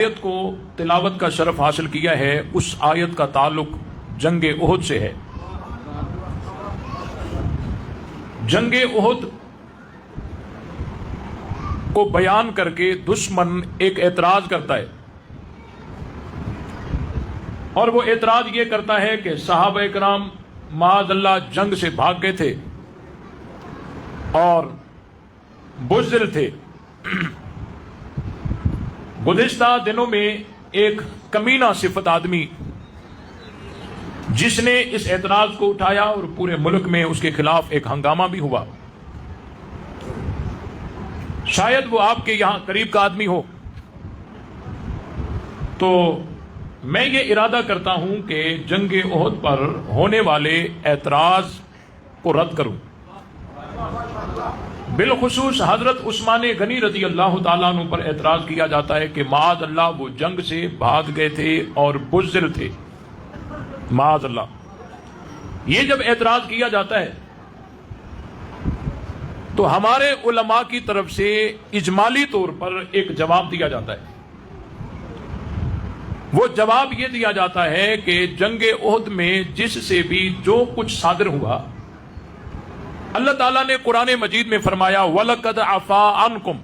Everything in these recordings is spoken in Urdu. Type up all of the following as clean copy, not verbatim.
آیت کو تلاوت کا شرف حاصل کیا ہے، اس آیت کا تعلق جنگ احد سے ہے۔ جنگ احد کو بیان کر کے دشمن ایک اعتراض کرتا ہے، اور وہ اعتراض یہ کرتا ہے کہ صحابہ کرام معاذ اللہ جنگ سے بھاگ گئے تھے اور بزدل تھے۔ گزشتہ دنوں میں ایک کمینہ صفت آدمی جس نے اس اعتراض کو اٹھایا اور پورے ملک میں اس کے خلاف ایک ہنگامہ بھی ہوا، شاید وہ آپ کے یہاں قریب کا آدمی ہو، تو میں یہ ارادہ کرتا ہوں کہ جنگ احد پر ہونے والے اعتراض کو رد کروں۔ بالخصوص حضرت عثمان غنی رضی اللہ تعالیٰ عنہ پر اعتراض کیا جاتا ہے کہ معاذ اللہ وہ جنگ سے بھاگ گئے تھے اور بزدل تھے، معاذ اللہ۔ یہ جب اعتراض کیا جاتا ہے تو ہمارے علماء کی طرف سے اجمالی طور پر ایک جواب دیا جاتا ہے۔ وہ جواب یہ دیا جاتا ہے کہ جنگ احد میں جس سے بھی جو کچھ صادر ہوا، اللہ تعالیٰ نے قرآن مجید میں فرمایا وَلَقَدْ عَفَا عَنْكُمْ،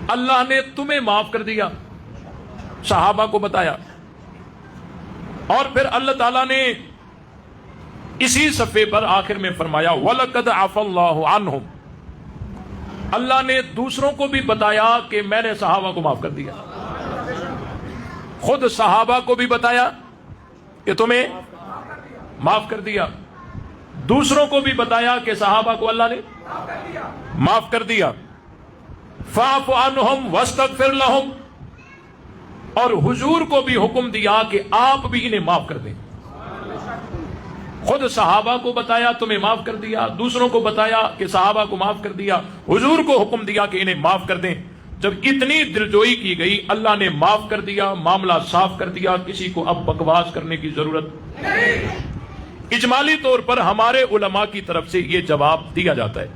اللہ نے تمہیں معاف کر دیا، صحابہ کو بتایا۔ اور پھر اللہ تعالیٰ نے اسی صفحے پر آخر میں فرمایا وَلَقَدْ عَفَا اللَّهُ عَنْهُمْ، اللہ نے دوسروں کو بھی بتایا کہ میں نے صحابہ کو معاف کر دیا۔ خود صحابہ کو بھی بتایا کہ تمہیں معاف کر دیا، دوسروں کو بھی بتایا کہ صحابہ کو اللہ نے معاف کر دیا۔ فاعف عنہم واستغفر لہم، اور حضور کو بھی حکم دیا کہ آپ بھی انہیں معاف کر دیں۔ خود صحابہ کو بتایا تمہیں معاف کر دیا، دوسروں کو بتایا کہ صحابہ کو معاف کر دیا، حضور کو حکم دیا کہ انہیں معاف کر دیں۔ جب اتنی دلجوئی کی گئی، اللہ نے معاف کر دیا، معاملہ صاف کر دیا، کسی کو اب بکواس کرنے کی ضرورت نہیں۔ اجمالی طور پر ہمارے علماء کی طرف سے یہ جواب دیا جاتا ہے،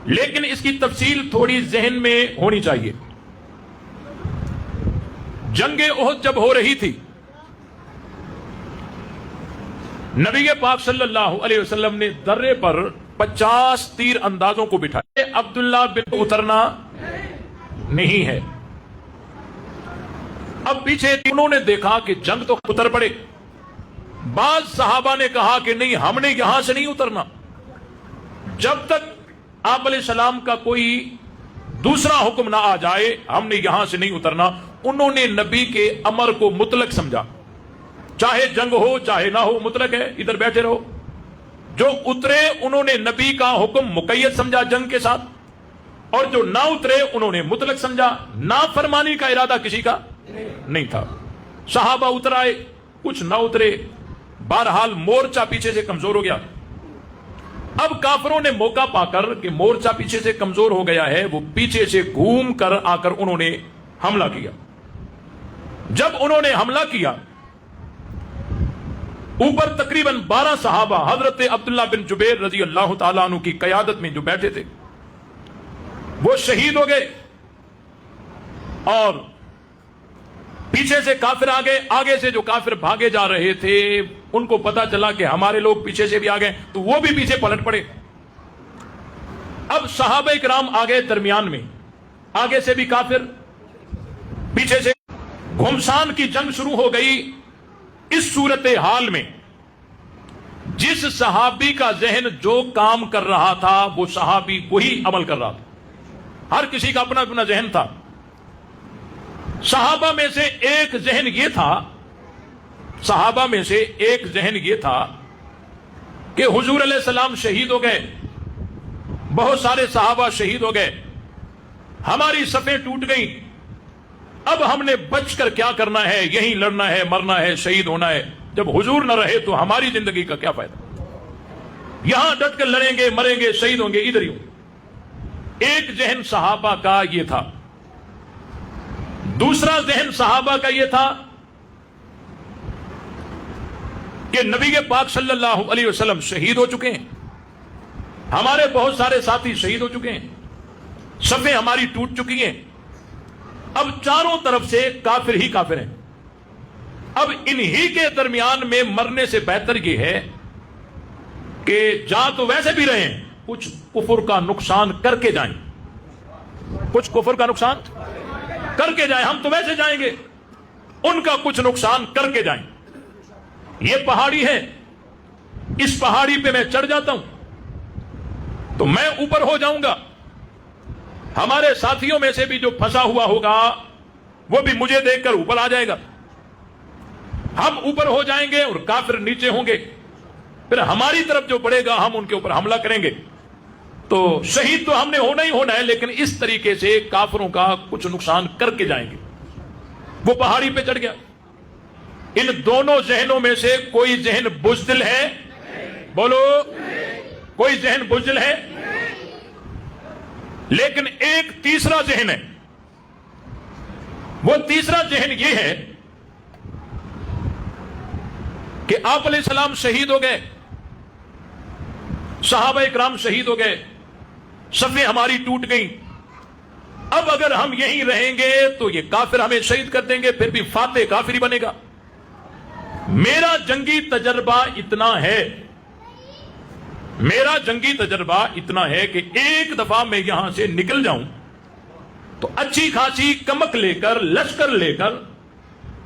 لیکن اس کی تفصیل تھوڑی ذہن میں ہونی چاہیے۔ جنگ احد جب ہو رہی تھی، نبی پاک صلی اللہ علیہ وسلم نے درے پر 50 تیر اندازوں کو بٹھائے، عبداللہ بن اترنا نہیں ہے۔ اب پیچھے انہوں نے دیکھا کہ جنگ تو اتر پڑے، بعض صحابہ نے کہا کہ نہیں، ہم نے یہاں سے نہیں اترنا جب تک آپ علیہ السلام کا کوئی دوسرا حکم نہ آ جائے، ہم نے یہاں سے نہیں اترنا۔ انہوں نے نبی کے امر کو مطلق سمجھا، چاہے جنگ ہو چاہے نہ ہو، مطلق ہے، ادھر بیٹھے رہو۔ جو اترے انہوں نے نبی کا حکم مقید سمجھا جنگ کے ساتھ، اور جو نہ اترے انہوں نے مطلق سمجھا، نافرمانی کا ارادہ کسی کا نہیں تھا۔ صحابہ اتر آئے، کچھ نہ اترے، بہرحال مورچہ پیچھے سے کمزور ہو گیا۔ اب کافروں نے موقع پا کر کہ مورچہ پیچھے سے کمزور ہو گیا ہے، وہ پیچھے سے گھوم کر آ کر انہوں نے حملہ کیا۔ جب انہوں نے حملہ کیا، اوپر تقریباً 12 صحابہ حضرت عبداللہ بن جبیر رضی اللہ تعالیٰ عنہ کی قیادت میں جو بیٹھے تھے وہ شہید ہو گئے، اور پیچھے سے کافر آگے، آگے سے جو کافر بھاگے جا رہے تھے ان کو پتا چلا کہ ہمارے لوگ پیچھے سے بھی آ گئے، تو وہ بھی پیچھے پلٹ پڑے۔ اب صحابہ کرام آگے درمیان میں، آگے سے بھی کافر، پیچھے سے گھمسان کی جنگ شروع ہو گئی۔ اس صورتحال میں جس صحابی کا ذہن جو کام کر رہا تھا وہ صحابی وہی عمل کر رہا تھا، ہر کسی کا اپنا اپنا ذہن تھا۔ صحابہ میں سے ایک ذہن یہ تھا، صحابہ میں سے ایک ذہن یہ تھا کہ حضور علیہ السلام شہید ہو گئے، بہت سارے صحابہ شہید ہو گئے، ہماری صفیں ٹوٹ گئیں، اب ہم نے بچ کر کیا کرنا ہے، یہیں لڑنا ہے، مرنا ہے، شہید ہونا ہے۔ جب حضور نہ رہے تو ہماری زندگی کا کیا فائدہ، یہاں ڈٹ کر لڑیں گے، مریں گے، شہید ہوں گے، ادھر ہی ہوں۔ ایک ذہن صحابہ کا یہ تھا۔ دوسرا ذہن صحابہ کا یہ تھا کہ نبی پاک صلی اللہ علیہ وسلم شہید ہو چکے ہیں، ہمارے بہت سارے ساتھی شہید ہو چکے ہیں، صفیں ہماری ٹوٹ چکی ہیں، اب چاروں طرف سے کافر ہی کافر ہیں. اب انہی کے درمیان میں مرنے سے بہتر یہ ہے کہ جا تو ویسے بھی رہے ہیں, کچھ کفر کا نقصان کر کے جائیں, کچھ کفر کا نقصان کر کے جائیں. ہم تو ویسے جائیں گے, ان کا کچھ نقصان کر کے جائیں. یہ پہاڑی ہے, اس پہاڑی پہ میں چڑھ جاتا ہوں تو میں اوپر ہو جاؤں گا, ہمارے ساتھیوں میں سے بھی جو پھنسا ہوا ہوگا وہ بھی مجھے دیکھ کر اوپر آ جائے گا. ہم اوپر ہو جائیں گے اور کافر نیچے ہوں گے, پھر ہماری طرف جو بڑھے گا ہم ان کے اوپر حملہ کریں گے. تو شہید تو ہم نے ہونا ہی ہونا ہے, لیکن اس طریقے سے کافروں کا کچھ نقصان کر کے جائیں گے. وہ پہاڑی پہ چڑھ گیا. ان دونوں ذہنوں میں سے کوئی ذہن بزدل ہے؟ بولو, کوئی ذہن بزدل ہے؟ لیکن ایک تیسرا ذہن ہے. وہ تیسرا ذہن یہ ہے کہ آپ علیہ السلام شہید ہو گئے, صحابہ اکرام شہید ہو گئے, صفیں ہماری ٹوٹ گئیں. اب اگر ہم یہیں رہیں گے تو یہ کافر ہمیں شہید کر دیں گے, پھر بھی فاتح کافر ہی بنے گا. میرا جنگی تجربہ اتنا ہے, میرا جنگی تجربہ اتنا ہے کہ ایک دفعہ میں یہاں سے نکل جاؤں تو اچھی خاصی کمک لے کر, لشکر لے کر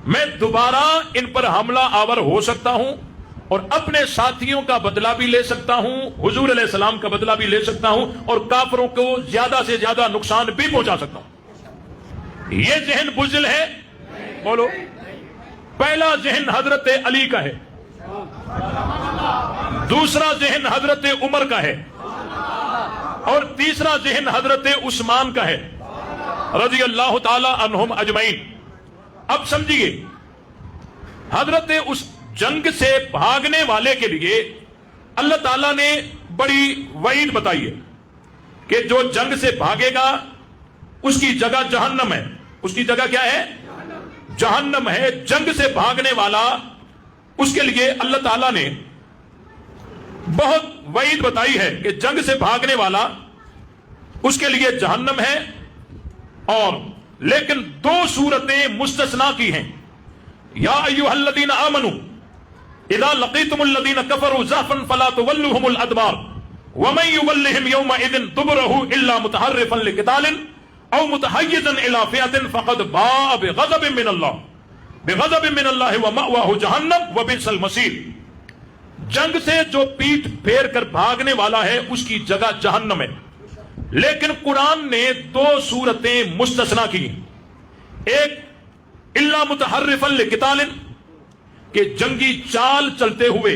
میں دوبارہ ان پر حملہ آور ہو سکتا ہوں اور اپنے ساتھیوں کا بدلہ بھی لے سکتا ہوں, حضور علیہ السلام کا بدلہ بھی لے سکتا ہوں, اور کافروں کو زیادہ سے زیادہ نقصان بھی پہنچا سکتا ہوں. یہ ذہن بزدل ہے؟ بولو. پہلا ذہن حضرت علی کا ہے, دوسرا ذہن حضرت عمر کا ہے, اور تیسرا ذہن حضرت عثمان کا ہے رضی اللہ تعالی عنہم اجمعین. اب سمجھیے, حضرت اس جنگ سے بھاگنے والے کے لیے اللہ تعالیٰ نے بڑی وعید بتائی ہے کہ جو جنگ سے بھاگے گا اس کی جگہ جہنم ہے. اس کی جگہ کیا ہے؟ جہنم ہے. جنگ سے بھاگنے والا, اس کے لیے اللہ تعالیٰ نے بہت وعید بتائی ہے کہ جنگ سے بھاگنے والا اس کے لیے جہنم ہے. اور لیکن دو صورتیں مستثنا کی ہیں. یا ایھا الذین آمنوا اذا لقیتم الذین کفروا زحفا فلا تولوهم الادبار ومن یولهم یومئذ دبرہ الا متحرفا لقتال او متحیزا الى فئة فقد باء بغضب من اللہ ومأواہ جہنم وبئس المصیر. جنگ سے جو پیٹھ پھیر کر بھاگنے والا ہے اس کی جگہ جہنم ہے. لیکن قرآن نے دو صورتیں مستثنا کی. ایک الا متحرفا لقتال, کہ جنگی چال چلتے ہوئے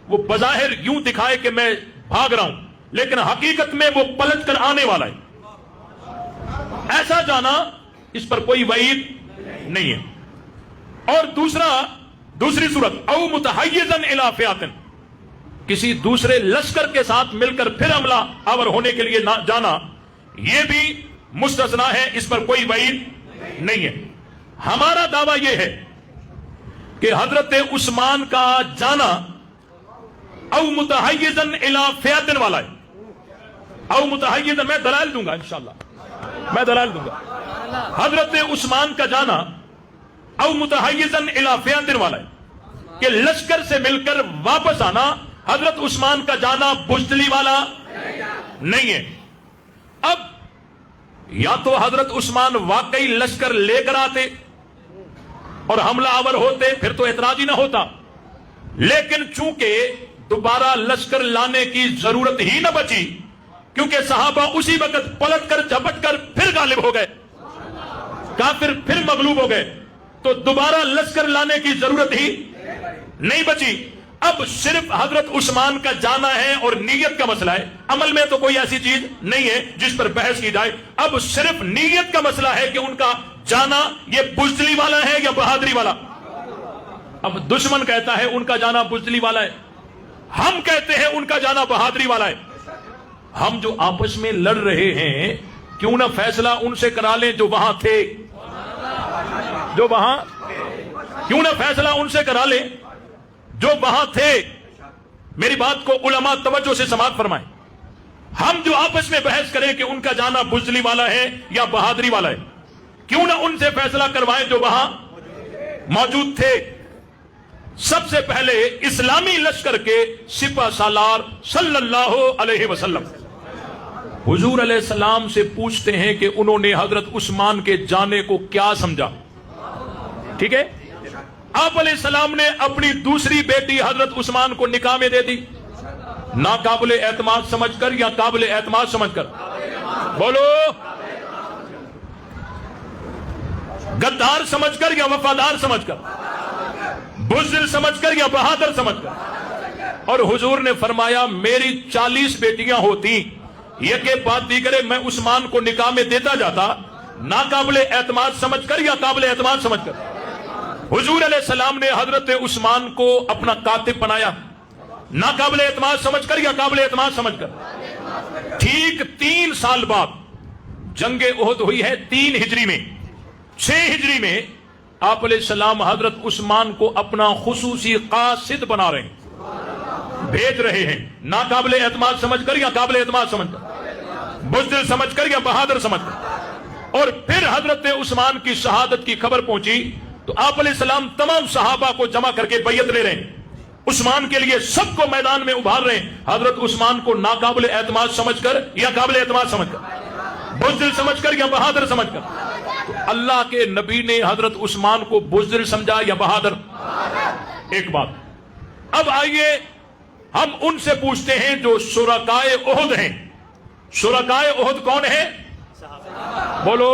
وہ بظاہر یوں دکھائے کہ میں بھاگ رہا ہوں لیکن حقیقت میں وہ پلٹ کر آنے والا ہے, ایسا جانا اس پر کوئی وعید نہیں ہے. اور دوسری صورت او متحیزا الی فئۃ, کسی دوسرے لشکر کے ساتھ مل کر پھر حملہ آور ہونے کے لیے جانا, یہ بھی مستثنا ہے, اس پر کوئی وعید نہیں ہے. ہمارا دعویٰ یہ ہے کہ حضرت عثمان کا جانا او متحیزا الی فئۃ والا ہے. او متحیزا, میں دلائل دوں گا انشاءاللہ, میں دلائل دوں گا. حضرت عثمان کا جانا او متحیزا الی فئۃ والا ہے کہ لشکر سے مل کر واپس آنا. حضرت عثمان کا جانا بزدلی والا نہیں ہے. اب یا تو حضرت عثمان واقعی لشکر لے کر آتے اور حملہ آور ہوتے, پھر تو اعتراض ہی نہ ہوتا. لیکن چونکہ دوبارہ لشکر لانے کی ضرورت ہی نہ بچی, کیونکہ صحابہ اسی وقت پلٹ کر جھپٹ کر پھر غالب ہو گئے, کافر پھر مغلوب ہو گئے, تو دوبارہ لشکر لانے کی ضرورت ہی نہیں بچی. اب صرف حضرت عثمان کا جانا ہے اور نیت کا مسئلہ ہے. عمل میں تو کوئی ایسی چیز نہیں ہے جس پر بحث کی جائے. اب صرف نیت کا مسئلہ ہے کہ ان کا جانا یہ بزدلی والا ہے یا بہادری والا. اب دشمن کہتا ہے ان کا جانا بزدلی والا ہے, ہم کہتے ہیں ان کا جانا بہادری والا ہے. ہم جو آپس میں لڑ رہے ہیں کیوں نہ فیصلہ ان سے کرا لیں جو وہاں تھے, جو وہاں, کیوں نہ فیصلہ ان سے کرا لیں جو وہاں تھے. میری بات کو علماء توجہ سے سماعت فرمائیں. ہم جو آپس میں بحث کریں کہ ان کا جانا بزدلی والا ہے یا بہادری والا ہے, کیوں نہ ان سے فیصلہ کروائیں جو وہاں موجود تھے. سب سے پہلے اسلامی لشکر کے سپہ سالار صلی اللہ علیہ وسلم حضور علیہ السلام سے پوچھتے ہیں کہ انہوں نے حضرت عثمان کے جانے کو کیا سمجھا. ٹھیک ہے, آپ علیہ السلام نے اپنی دوسری بیٹی حضرت عثمان کو نکاح میں دے دی, ناقابل اعتماد سمجھ کر یا قابل اعتماد سمجھ کر؟ بولو, غدار سمجھ کر یا وفادار سمجھ کر؟ بزدل سمجھ کر یا بہادر سمجھ کر؟ اور حضور نے فرمایا میری 40 بیٹیاں ہوتی, یہ کہ بات دیگرے میں عثمان کو نکاح میں دیتا جاتا, ناقابل اعتماد سمجھ کر یا قابل اعتماد سمجھ کر؟ حضور علیہ السلام نے حضرت عثمان کو اپنا کاتب بنایا, ناقابل اعتماد سمجھ کر یا قابل اعتماد سمجھ کر؟ ٹھیک 3 سال بعد جنگ احد ہوئی ہے 3 ہجری میں. 6 ہجری میں آپ علیہ السلام حضرت عثمان کو اپنا خصوصی قاصد بنا رہے ہیں, بھیج رہے ہیں, ناقابل اعتماد سمجھ کر یا قابل اعتماد سمجھ کر؟ بزدل سمجھ کر یا بہادر سمجھ کر؟ اور پھر حضرت عثمان کی شہادت کی خبر پہنچی تو آپ علیہ السلام تمام صحابہ کو جمع کر کے بیعت لے رہے ہیں, عثمان کے لیے سب کو میدان میں ابھار رہے ہیں. حضرت عثمان کو ناقابل اعتماد سمجھ کر یا قابل اعتماد سمجھ کر؟ بزدل سمجھ کر یا بہادر سمجھ کر؟ تو اللہ کے نبی نے حضرت عثمان کو بزدل سمجھا یا بہادر؟ ایک بات. اب آئیے ہم ان سے پوچھتے ہیں جو شرکائے احد ہیں. شرکائے احد کون ہیں؟ بولو,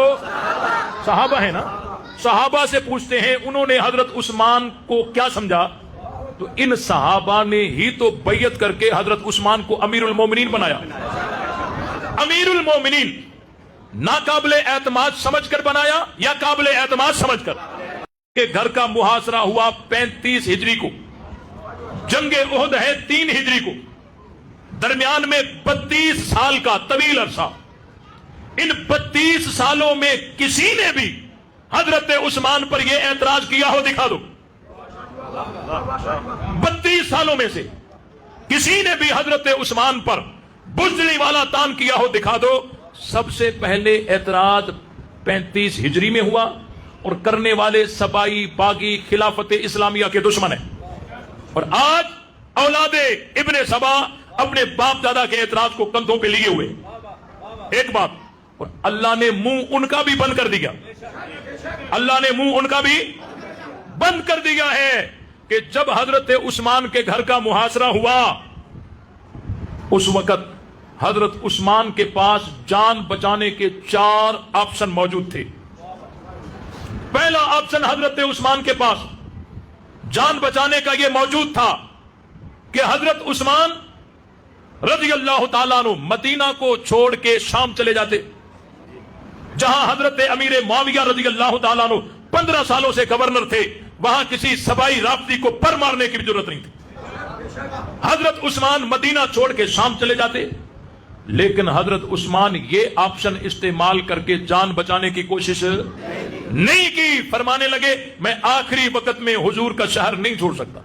صحابہ ہیں نا. صحابہ سے پوچھتے ہیں انہوں نے حضرت عثمان کو کیا سمجھا, تو ان صحابہ نے ہی تو بیعت کر کے حضرت عثمان کو امیر المومنین بنایا. امیر المومنین ناقابل اعتماد سمجھ کر بنایا یا قابل اعتماد سمجھ کر؟ کہ گھر کا محاصرہ ہوا 35 ہجری کو, جنگ احد ہے 3 ہجری کو, درمیان میں 32 سال کا طویل عرصہ. ان 32 سالوں میں کسی نے بھی حضرت عثمان پر یہ اعتراض کیا ہو دکھا دو. 32 سالوں میں سے کسی نے بھی حضرت عثمان پر بزدلی والا تان کیا ہو دکھا دو. سب سے پہلے اعتراض 35 ہجری میں ہوا, اور کرنے والے سبائی باغی خلافت اسلامیہ کے دشمن ہیں. اور آج اولاد ابن سبا اپنے باپ دادا کے اعتراض کو کندھوں پہ لیے ہوئے. ایک بات, اور اللہ نے منہ ان کا بھی بند کر دیا. اللہ نے منہ ان کا بھی بند کر دیا ہے کہ جب حضرت عثمان کے گھر کا محاصرہ ہوا اس وقت حضرت عثمان کے پاس جان بچانے کے 4 آپشن موجود تھے. پہلا آپشن حضرت عثمان کے پاس جان بچانے کا یہ موجود تھا کہ حضرت عثمان رضی اللہ تعالیٰ عنہ مدینہ کو چھوڑ کے شام چلے جاتے, جہاں حضرت امیر معاویہ رضی اللہ تعالیٰ عنہ 15 سالوں سے گورنر تھے. وہاں کسی سبائی رافتی کو پر مارنے کی بھی ضرورت نہیں تھی. حضرت عثمان مدینہ چھوڑ کے شام چلے جاتے. لیکن حضرت عثمان یہ آپشن استعمال کر کے جان بچانے کی کوشش نہیں کی. فرمانے لگے میں آخری وقت میں حضور کا شہر نہیں چھوڑ سکتا,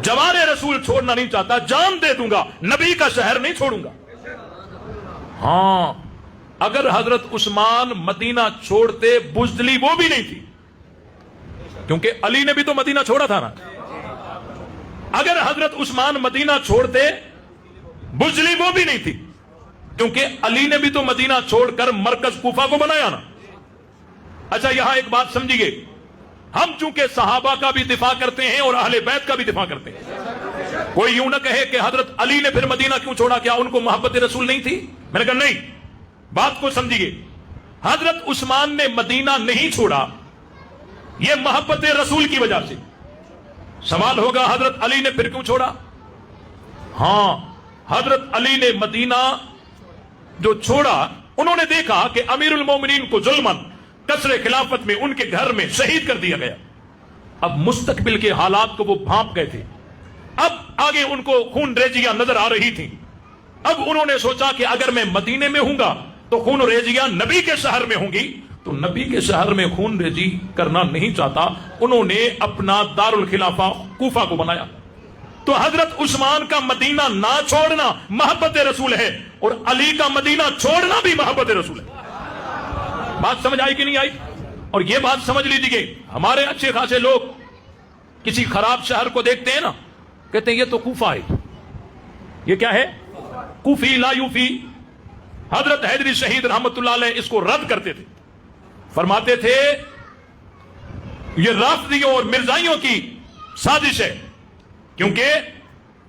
جوار رسول چھوڑنا نہیں چاہتا, جان دے دوں گا, نبی کا شہر نہیں چھوڑوں گا. ہاں, اگر حضرت عثمان مدینہ چھوڑتے بزدلی وہ بھی نہیں تھی, کیونکہ علی نے بھی تو مدینہ چھوڑا تھا نا. اگر حضرت عثمان مدینہ چھوڑتے بزدلی وہ بھی نہیں تھی, کیونکہ علی نے بھی تو مدینہ چھوڑ کر مرکز کوفہ کو بنایا نا. اچھا یہاں ایک بات سمجھیے, ہم چونکہ صحابہ کا بھی دفاع کرتے ہیں اور اہل بیت کا بھی دفاع کرتے ہیں. کوئی یوں نہ کہے کہ حضرت علی نے پھر مدینہ کیوں چھوڑا, کیا ان کو محبت رسول نہیں تھی؟ میں نے کہا نہیں, بات کو سمجھیے. حضرت عثمان نے مدینہ نہیں چھوڑا یہ محبت رسول کی وجہ سے. سوال ہوگا حضرت علی نے پھر کیوں چھوڑا؟ ہاں, حضرت علی نے مدینہ جو چھوڑا, انہوں نے دیکھا کہ امیر المومنین کو ظلماً قصر خلافت میں ان کے گھر میں شہید کر دیا گیا. اب مستقبل کے حالات کو وہ بھانپ گئے تھے, اب آگے ان کو خون ریزیاں نظر آ رہی تھی. اب انہوں نے سوچا کہ اگر میں مدینے میں ہوں گا تو خون ریزیاں نبی کے شہر میں ہوں گی, تو نبی کے شہر میں خون ریزی کرنا نہیں چاہتا. انہوں نے اپنا دارالخلافہ کوفہ کو بنایا. تو حضرت عثمان کا مدینہ نہ چھوڑنا محبت رسول ہے, اور علی کا مدینہ چھوڑنا بھی محبت رسول ہے. بات سمجھ آئی کہ نہیں آئی؟ اور یہ بات سمجھ لیجیے، ہمارے اچھے خاصے لوگ کسی خراب شہر کو دیکھتے ہیں نا، کہتے ہیں یہ تو کوفہ ہے، یہ کیا ہے؟ کوفی لا یوفی۔ حضرت حیدری شہید رحمت اللہ علیہ اس کو رد کرتے تھے، فرماتے تھے یہ رافضیوں اور مرزائیوں کی سازش ہے، کیونکہ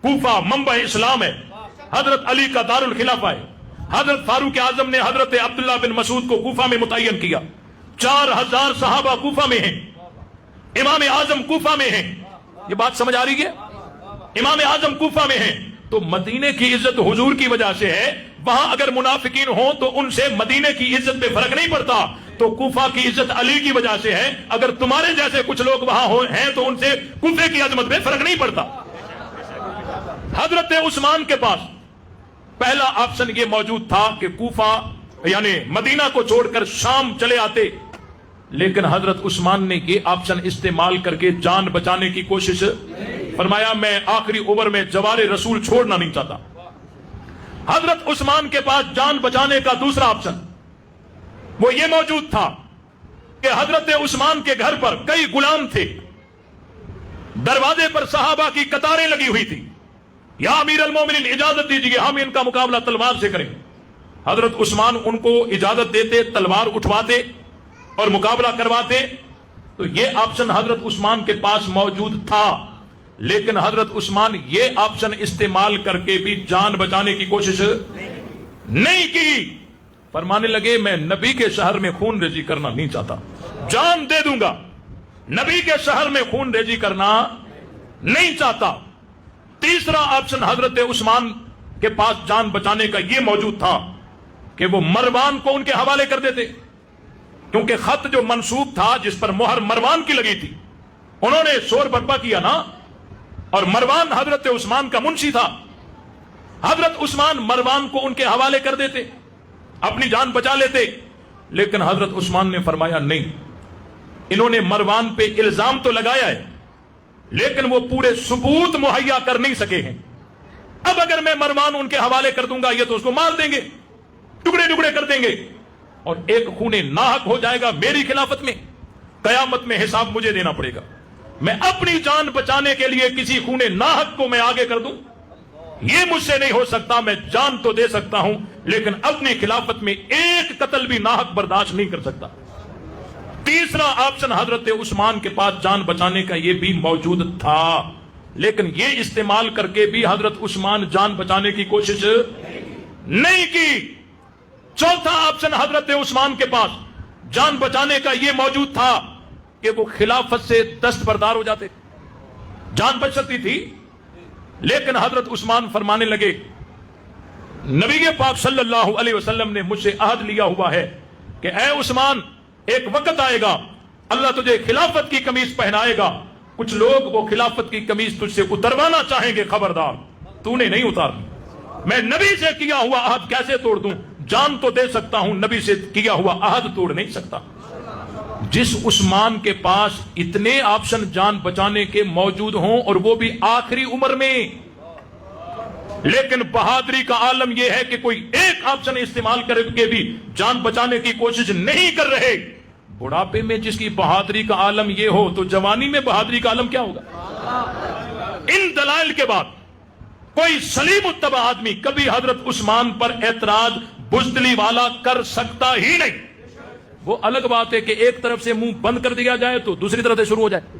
کوفہ منبع اسلام ہے، حضرت علی کا دارالخلافہ ہے، حضرت فاروق اعظم نے حضرت عبداللہ بن مسعود کو کوفہ میں متعین کیا، 4000 صحابہ کوفہ میں ہیں، امام اعظم کوفہ میں ہیں۔ یہ بات سمجھ آ رہی ہے؟ امام اعظم کوفہ میں ہیں، تو مدینے کی عزت حضور کی وجہ سے ہے، وہاں اگر منافقین ہوں تو ان سے مدینے کی عزت پہ فرق نہیں پڑتا، تو کوفہ کی عزت علی کی وجہ سے ہے، اگر تمہارے جیسے کچھ لوگ وہاں ہیں تو ان سے کوفے کی عظمت پہ فرق نہیں پڑتا۔ حضرت عثمان کے پاس پہلا آپشن یہ موجود تھا کہ کوفہ یعنی مدینہ کو چھوڑ کر شام چلے آتے، لیکن حضرت عثمان نے یہ آپشن استعمال کر کے جان بچانے کی کوشش، فرمایا میں آخری عمر میں جوار رسول چھوڑنا نہیں چاہتا۔ حضرت عثمان کے پاس جان بچانے کا دوسرا آپشن وہ یہ موجود تھا کہ حضرت عثمان کے گھر پر کئی غلام تھے، دروازے پر صحابہ کی قطاریں لگی ہوئی تھی، یا امیر المومنین اجازت دیجیے ہم ان کا مقابلہ تلوار سے کریں۔ حضرت عثمان ان کو اجازت دیتے، تلوار اٹھواتے اور مقابلہ کرواتے۔ تو یہ آپشن حضرت عثمان کے پاس موجود تھا، لیکن حضرت عثمان یہ آپشن استعمال کر کے بھی جان بچانے کی کوشش نہیں کی۔ فرمانے لگے میں نبی کے شہر میں خون ریزی کرنا نہیں چاہتا، جان دے دوں گا، نبی کے شہر میں خون ریزی کرنا نہیں چاہتا۔ تیسرا آپشن حضرت عثمان کے پاس جان بچانے کا یہ موجود تھا کہ وہ مروان کو ان کے حوالے کر دیتے، کیونکہ خط جو منسوب تھا جس پر مہر مروان کی لگی تھی، انہوں نے شور برپا کیا نا، اور مروان حضرت عثمان کا منشی تھا۔ حضرت عثمان مروان کو ان کے حوالے کر دیتے، اپنی جان بچا لیتے، لیکن حضرت عثمان نے فرمایا نہیں، انہوں نے مروان پہ الزام تو لگایا ہے لیکن وہ پورے ثبوت مہیا کر نہیں سکے ہیں، اب اگر میں مروان ان کے حوالے کر دوں گا یہ تو اس کو مار دیں گے، ٹکڑے ٹکڑے کر دیں گے، اور ایک خون ناحق ہو جائے گا میری خلافت میں، قیامت میں حساب مجھے دینا پڑے گا۔ میں اپنی جان بچانے کے لیے کسی خون ناحق کو میں آگے کر دوں، یہ مجھ سے نہیں ہو سکتا۔ میں جان تو دے سکتا ہوں لیکن اپنی خلافت میں ایک قتل بھی ناحق برداشت نہیں کر سکتا۔ تیسرا آپشن حضرت عثمان کے پاس جان بچانے کا یہ بھی موجود تھا، لیکن یہ استعمال کر کے بھی حضرت عثمان جان بچانے کی کوشش نہیں کی۔ چوتھا آپشن حضرت عثمان کے پاس جان بچانے کا یہ موجود تھا کہ وہ خلافت سے دستبردار ہو جاتے، جان بچ سکتی تھی، لیکن حضرت عثمان فرمانے لگے نبی پاک صلی اللہ علیہ وسلم نے مجھ سے عہد لیا ہوا ہے کہ اے عثمان ایک وقت آئے گا اللہ تجھے خلافت کی قمیص پہنائے گا، کچھ لوگ وہ خلافت کی قمیص تجھ سے اتروانا چاہیں گے، خبردار تو نے نہیں اتارنی۔ میں نبی سے کیا ہوا عہد کیسے توڑ دوں؟ جان تو دے سکتا ہوں، نبی سے کیا ہوا عہد توڑ نہیں سکتا۔ جس عثمان کے پاس اتنے آپشن جان بچانے کے موجود ہوں اور وہ بھی آخری عمر میں، لیکن بہادری کا عالم یہ ہے کہ کوئی ایک آپشن استعمال کر کے بھی جان بچانے کی کوشش نہیں کر رہے۔ بڑھاپے میں جس کی بہادری کا عالم یہ ہو تو جوانی میں بہادری کا عالم کیا ہوگا؟ ان دلائل کے بعد کوئی سلیم الطبع آدمی کبھی حضرت عثمان پر اعتراض بزدلی والا کر سکتا ہی نہیں۔ وہ الگ بات ہے کہ ایک طرف سے منہ بند کر دیا جائے تو دوسری طرف سے شروع ہو جائے۔